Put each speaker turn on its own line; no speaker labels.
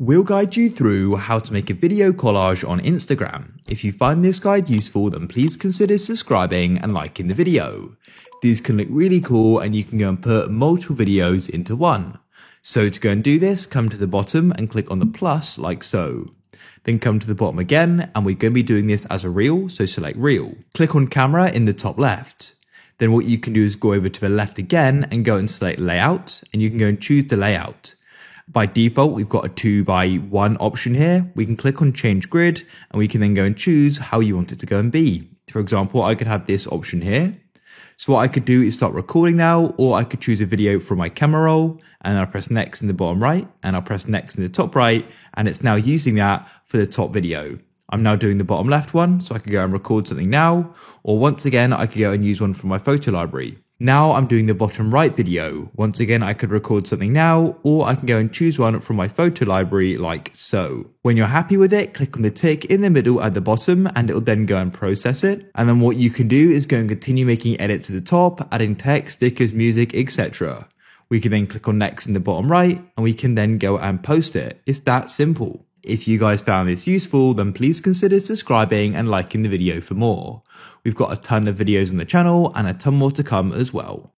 We'll guide you through how to make a video collage on Instagram. If you find this guide useful, then please consider subscribing and liking the video. These can look really cool and you can go and put multiple videos into one. So to go and do this, come to the bottom and click on the plus like so. Then come to the bottom again and we're going to be doing this as a reel, so select reel. Click on camera in the top left. Then what you can do is go over to the left again and go and select layout, and you can go and choose the layout. By default, we've got a 2x1 option here. We can click on change grid and we can then go and choose how you want it to go and be. For example, I could have this option here. So what I could do is start recording now, or I could choose a video from my camera roll and I'll press next in the bottom right and I'll press next in the top right, and it's now using that for the top video. I'm now doing the bottom left one, so I could go and record something now, or once again, I could go and use one from my photo library. Now I'm doing the bottom right video. Once again, I could record something now, or I can go and choose one from my photo library like so. When you're happy with it, click on the tick in the middle at the bottom and it'll then go and process it. And then what you can do is go and continue making edits to the top, adding text, stickers, music, etc. We can then click on next in the bottom right and we can then go and post it. It's that simple. If you guys found this useful, then please consider subscribing and liking the video for more. We've got a ton of videos on the channel and a ton more to come as well.